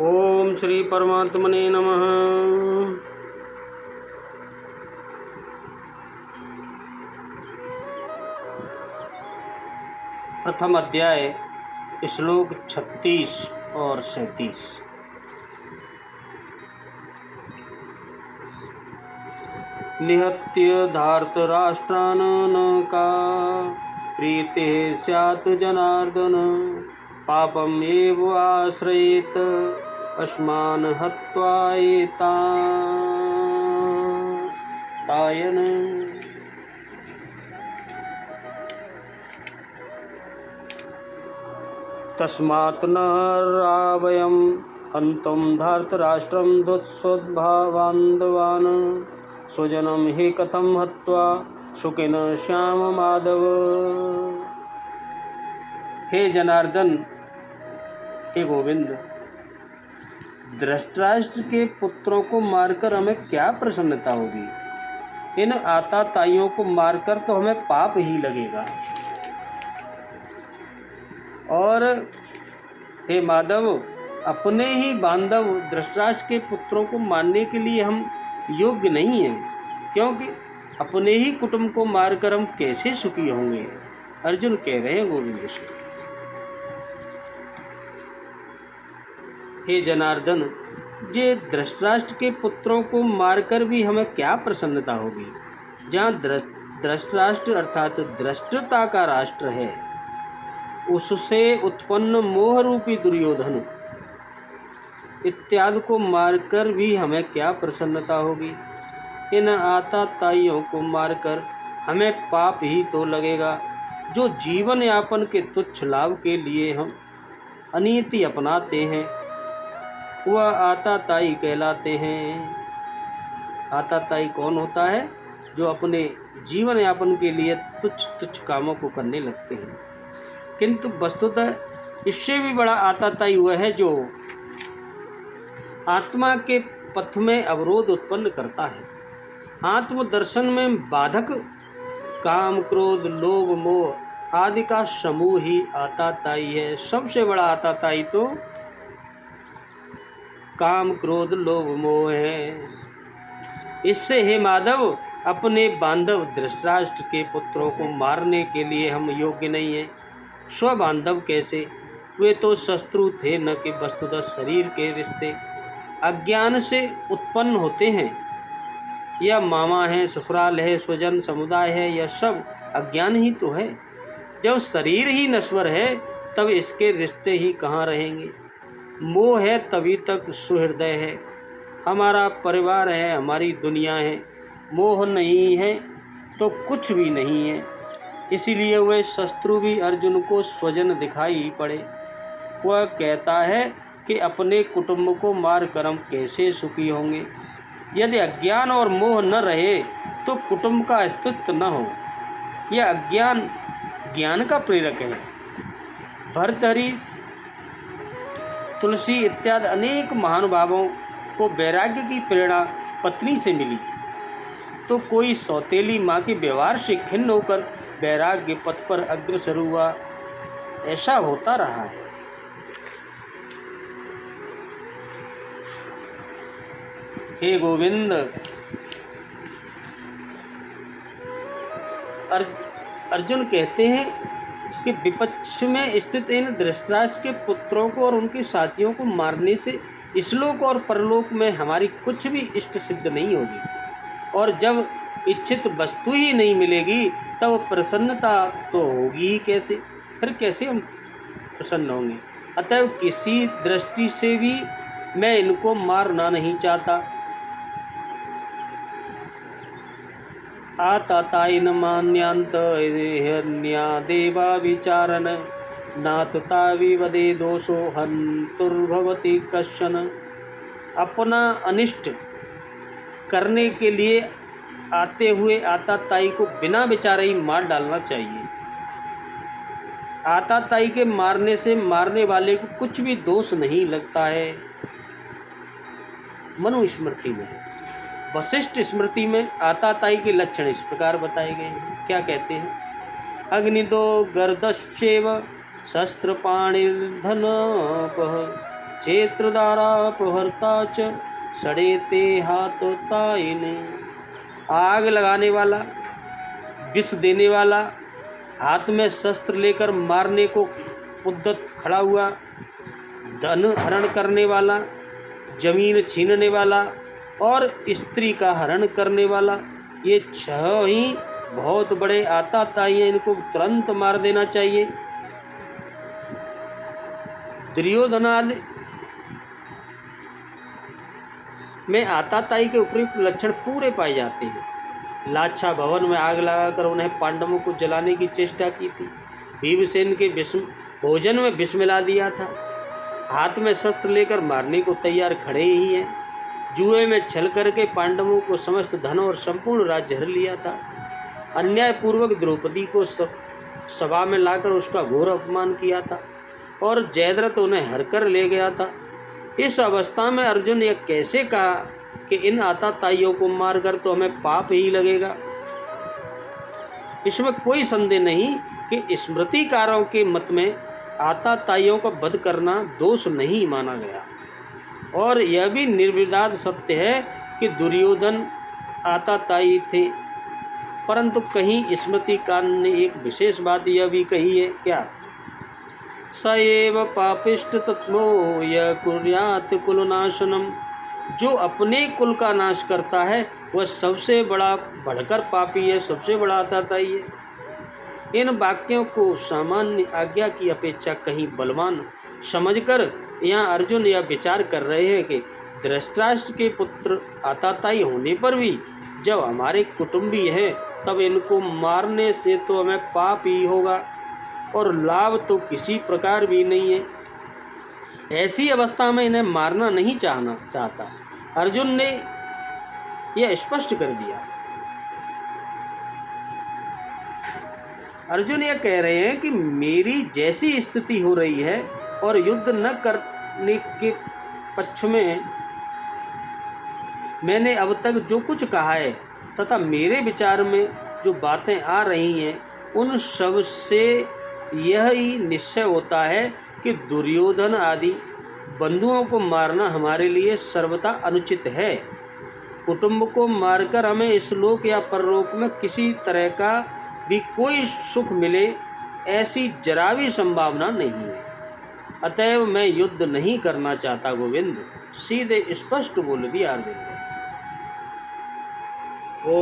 ओम श्री परमात्मने नमः। प्रथम अध्याय श्लोक 36 और 37। निहत्य धार्तराष्ट्रान् न का प्रीतिः स्यात् जनार्दन, पापम् एव आश्रयेत अस्मान् हत्वा एतान्। तस्मात् न रावयं हन्तुं धार्तराष्ट्रं दुःस्वभावान्धवान्, स्वजनं हि कथं हत्वा सुखिन श्याम माधव। हे जनार्दन, हे गोविंद, धृतराष्ट्र के पुत्रों को मारकर हमें क्या प्रसन्नता होगी? इन आताताइयों को मारकर तो हमें पाप ही लगेगा। और हे माधव, अपने ही बांधव धृतराष्ट्र के पुत्रों को मारने के लिए हम योग्य नहीं हैं, क्योंकि अपने ही कुटुंब को मारकर हम कैसे सुखी होंगे? अर्जुन कह रहे हैं गोविंद से, हे जनार्दन, ये धृतराष्ट्र के पुत्रों को मारकर भी हमें क्या प्रसन्नता होगी? जहाँ धृतराष्ट्र अर्थात धृष्टता का राष्ट्र है, उससे उत्पन्न मोह रूपी दुर्योधन इत्यादि को मारकर भी हमें क्या प्रसन्नता होगी? इन आताताइयों को मारकर हमें पाप ही तो लगेगा। जो जीवन यापन के तुच्छ लाभ के लिए हम अनीति अपनाते हैं, वह आताताई कहलाते हैं। आताताई कौन होता है? जो अपने जीवन यापन के लिए तुच्छ तुच्छ कामों को करने लगते हैं। किंतु वस्तुतः इससे भी बड़ा आताताई वह है जो आत्मा के पथ में अवरोध उत्पन्न करता है। आत्मदर्शन में बाधक काम, क्रोध, लोभ, मोह आदि का समूह ही आताताई है। सबसे बड़ा आताताई तो काम, क्रोध, लोभ, मोह है। इससे हे माधव, अपने बांधव धृतराष्ट्र के पुत्रों को मारने के लिए हम योग्य नहीं हैं। स्वबांधव कैसे? वे तो शत्रु थे, न कि वस्तुतः शरीर के रिश्ते अज्ञान से उत्पन्न होते हैं। यह मामा है, ससुराल है, स्वजन समुदाय है, यह सब अज्ञान ही तो है। जब शरीर ही नश्वर है, तब इसके रिश्ते ही कहाँ रहेंगे? मोह है तभी तक सुहृदय है, हमारा परिवार है, हमारी दुनिया है। मोह नहीं है तो कुछ भी नहीं है। इसीलिए वह शत्रु भी अर्जुन को स्वजन दिखाई पड़े। वह कहता है कि अपने कुटुंब को मार कर हम कैसे सुखी होंगे? यदि अज्ञान और मोह न रहे तो कुटुंब का अस्तित्व न हो। यह अज्ञान ज्ञान का प्रेरक है। भर्तृहरि, तुलसी इत्यादि अनेक महानुभावों को वैराग्य की प्रेरणा पत्नी से मिली, तो कोई सौतेली माँ के व्यवहार से खिन्न होकर वैराग्य पथ पर अग्रसर हुआ। ऐसा होता रहा है। हे गोविंद, अर्जुन कहते हैं कि विपक्ष में स्थित इन धृतराष्ट्र के पुत्रों को और उनके साथियों को मारने से इसलोक और परलोक में हमारी कुछ भी इष्ट सिद्ध नहीं होगी। और जब इच्छित वस्तु ही नहीं मिलेगी, तब प्रसन्नता तो होगी ही कैसे? फिर कैसे हम प्रसन्न होंगे? अतः किसी दृष्टि से भी मैं इनको मारना नहीं चाहता। आताताइन मान्यांत हन्या देवा विचारन, नातता विवदे दोषो हंतुर्भवति कश्चन। अपना अनिष्ट करने के लिए आते हुए आताताई को बिना विचारे ही मार डालना चाहिए। आताताई के मारने से मारने वाले को कुछ भी दोष नहीं लगता है। मनुस्मृति में, वशिष्ठ स्मृति में आताताई के लक्षण इस प्रकार बताए गए हैं। क्या कहते हैं? अग्निदो गर्दश्चैव शस्त्रपाणिर्धनपः क्षेत्रधारापहर्ता च सड़ेते हाथोतायिने। आग लगाने वाला, विष देने वाला, हाथ में शस्त्र लेकर मारने को उद्यत खड़ा हुआ, धन हरण करने वाला, जमीन छीनने वाला और स्त्री का हरण करने वाला, ये 6 ही बहुत बड़े आताताई हैं। इनको तुरंत मार देना चाहिए। दुर्योधनादि में आताताई के उपयुक्त लक्षण पूरे पाए जाते हैं। लाच्छा भवन में आग लगाकर उन्हें पांडवों को जलाने की चेष्टा की थी। भीमसेन के भोजन में विष मिला दिया था। हाथ में शस्त्र लेकर मारने को तैयार खड़े ही हैं। जुए में छल करके पांडवों को समस्त धन और संपूर्ण राज्य हर लिया था। अन्यायपूर्वक द्रौपदी को सभा में लाकर उसका घोर अपमान किया था और जयद्रथ उन्हें हर कर ले गया था। इस अवस्था में अर्जुन ने कैसे कहा कि इन आताताइयों को मारकर तो हमें पाप ही लगेगा। इसमें कोई संदेह नहीं कि स्मृतिकारों के मत में आताताइयों का वध करना दोष नहीं माना गया और यह भी निर्विवाद सत्य है कि दुर्योधन आताताई थे। परंतु कहीं स्मृतिकार ने एक विशेष बात यह भी कही है, क्या? स एव पापिष्ट तत्मो य कुर्यात् कुलनाशनम। जो अपने कुल का नाश करता है वह सबसे बड़ा बढ़कर पापी है, सबसे बड़ा आताताई है। इन वाक्यों को सामान्य आज्ञा की अपेक्षा कहीं बलवान समझकर यहाँ अर्जुन यह विचार कर रहे हैं कि धृतराष्ट्र के पुत्र आताताई होने पर भी जब हमारे कुटुंबी हैं तब इनको मारने से तो हमें पाप ही होगा और लाभ तो किसी प्रकार भी नहीं है। ऐसी अवस्था में इन्हें मारना नहीं चाहता। अर्जुन ने यह स्पष्ट कर दिया। अर्जुन यह कह रहे हैं कि मेरी जैसी स्थिति हो रही है और युद्ध न करने के पक्ष में मैंने अब तक जो कुछ कहा है तथा मेरे विचार में जो बातें आ रही हैं उन सब से यह ही निश्चय होता है कि दुर्योधन आदि बंधुओं को मारना हमारे लिए सर्वथा अनुचित है। कुटुंब को मारकर हमें इस लोक या परलोक में किसी तरह का भी कोई सुख मिले ऐसी जरा भी संभावना नहीं है। अतएव मैं युद्ध नहीं करना चाहता गोविंद, सीधे स्पष्ट बोल दिया अर्जुन ने। ओ